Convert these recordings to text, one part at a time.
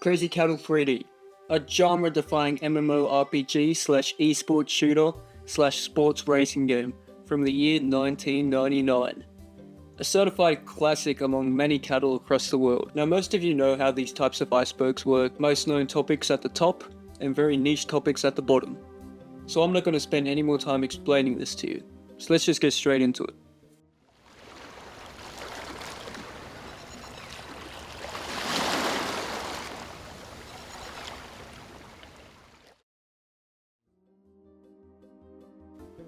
Crazy Cattle 3D, a genre-defying MMORPG slash esports shooter slash sports racing game from the year 1999. A certified classic among many cattle across the world. Now most of you know how these types of icebergs work, most known topics at the top and very niche topics at the bottom. So I'm not going to spend any more time explaining this to you, so let's just get straight into it.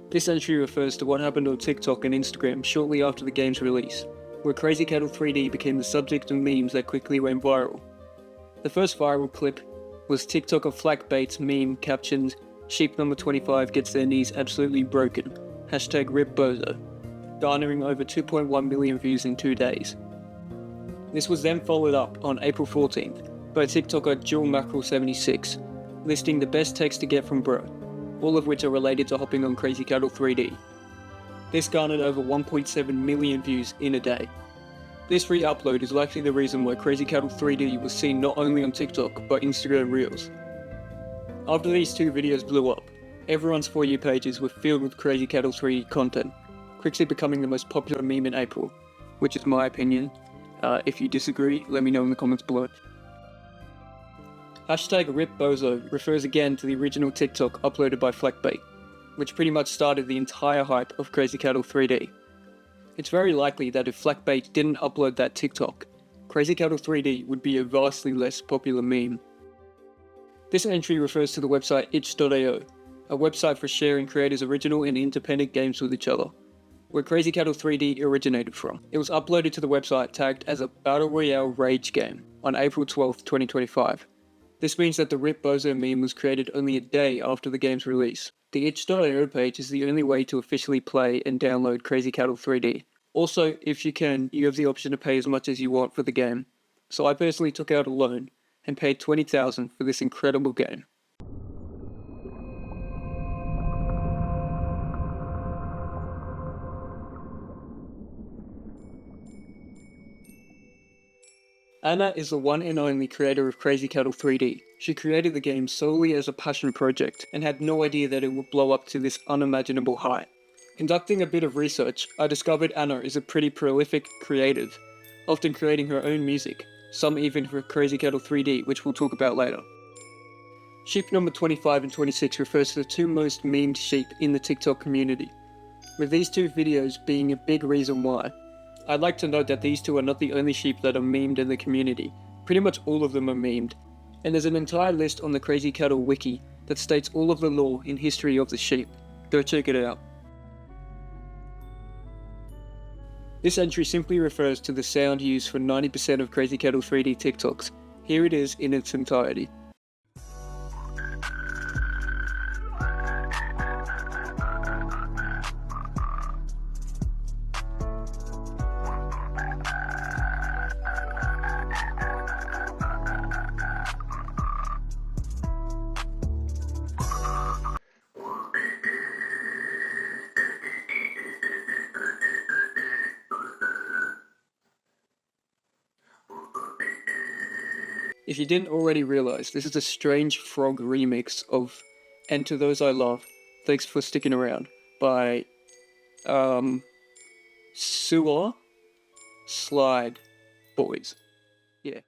This entry refers to what happened on TikTok and Instagram shortly after the game's release, where Crazy Cattle 3D became the subject of memes that quickly went viral. The first viral clip was TikToker Flakbait's meme captioned, "Sheep number 25 gets their knees absolutely broken, #RipBozo," garnering over 2.1 million views in 2 days. This was then followed up on April 14th by TikToker JewelMackerel76, listing the best text to get from bro, all of which are related to hopping on Crazy Cattle 3D. This garnered over 1.7 million views in a day. This re-upload is likely the reason why Crazy Cattle 3D was seen not only on TikTok but Instagram Reels. After these two videos blew up, everyone's For You pages were filled with Crazy Cattle 3D content, quickly becoming the most popular meme in April, which is my opinion. If you disagree, let me know in the comments below. #RipBozo refers again to the original TikTok uploaded by Flakbait, which pretty much started the entire hype of Crazy Cattle 3D. It's very likely that if Flakbait didn't upload that TikTok, Crazy Cattle 3D would be a vastly less popular meme. This entry refers to the website itch.io, a website for sharing creators' original and independent games with each other, where Crazy Cattle 3D originated from. It was uploaded to the website tagged as a Battle Royale Rage game on April 12, 2025. This means that the RipBozo meme was created only a day after the game's release. The itch.io page is the only way to officially play and download Crazy Cattle 3D. Also, if you can, you have the option to pay as much as you want for the game. So I personally took out a loan and paid $20,000 for this incredible game. Anna is the one and only creator of Crazy Cattle 3D. She created the game solely as a passion project and had no idea that it would blow up to this unimaginable height. Conducting a bit of research, I discovered Anna is a pretty prolific creative, often creating her own music, some even for Crazy Cattle 3D, which we'll talk about later. Sheep number 25 and 26 refers to the two most memed sheep in the TikTok community, with these two videos being a big reason why. I'd like to note that these two are not the only sheep that are memed in the community. Pretty much all of them are memed, and there's an entire list on the Crazy Cattle wiki that states all of the lore and history of the sheep. Go check it out. This entry simply refers to the sound used for 90% of Crazy Cattle 3D TikToks. Here it is in its entirety. If you didn't already realize, this is a Strange Frog remix of And To Those I Love, Thanks for Sticking Around, by Sewer Slide Boys. Yeah.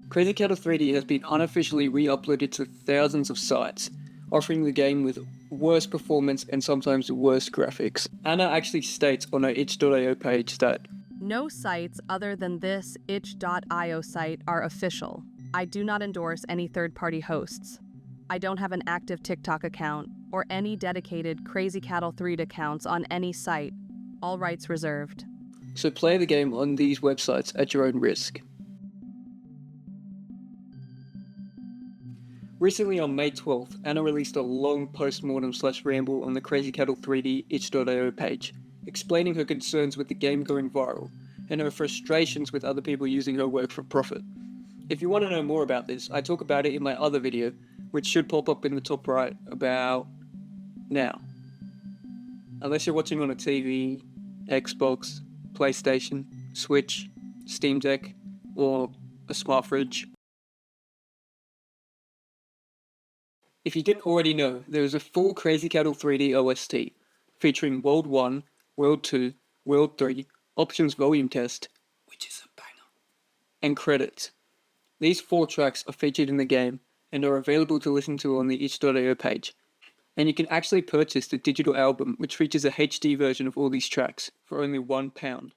Crazy Cattle 3D has been unofficially re-uploaded to thousands of sites, offering the game with worse performance and sometimes worse graphics. Anna actually states on her itch.io page that no sites other than this itch.io site are official. I do not endorse any third-party hosts. I don't have an active TikTok account or any dedicated Crazy Cattle 3D accounts on any site. All rights reserved. So play the game on these websites at your own risk. Recently on May 12th, Anna released a long post-mortem/ramble on the Crazy Cattle 3D itch.io page, explaining her concerns with the game going viral, and her frustrations with other people using her work for profit. If you want to know more about this, I talk about it in my other video, which should pop up in the top right about now. Unless you're watching on a TV, Xbox, PlayStation, Switch, Steam Deck, or a smart fridge. If you didn't already know, there is a full Crazy Cattle 3D OST, featuring World 1, World 2, World 3, Options Volume Test, which is a banger, and credits. These 4 tracks are featured in the game, and are available to listen to on the itch.io page. And you can actually purchase the digital album, which features a HD version of all these tracks, for only £1.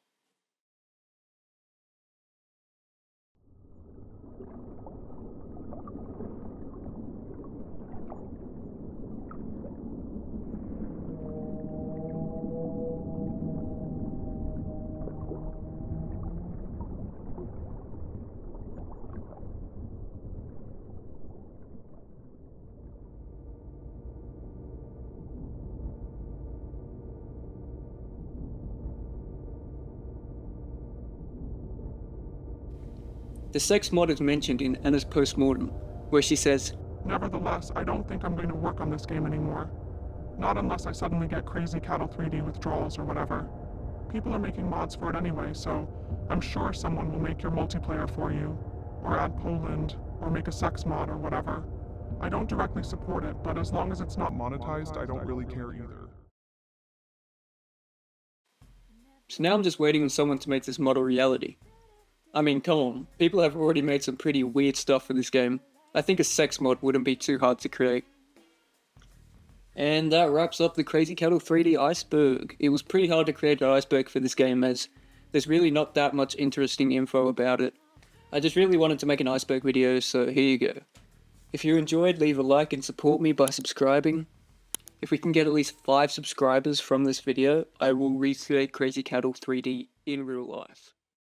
The sex mod is mentioned in Anna's postmortem, where she says, "Nevertheless, I don't think I'm going to work on this game anymore. Not unless I suddenly get Crazy Cattle 3D withdrawals or whatever. People are making mods for it anyway, so I'm sure someone will make your multiplayer for you, or add Poland, or make a sex mod or whatever. I don't directly support it, but as long as it's not monetized, I don't really care either." So now I'm just waiting on someone to make this mod a reality. I mean, come on, people have already made some pretty weird stuff for this game. I think a sex mod wouldn't be too hard to create. And that wraps up the Crazy Cattle 3D Iceberg. It was pretty hard to create an iceberg for this game, as there's really not that much interesting info about it. I just really wanted to make an iceberg video, so here you go. If you enjoyed, leave a like and support me by subscribing. If we can get at least 5 subscribers from this video, I will recreate Crazy Cattle 3D in real life.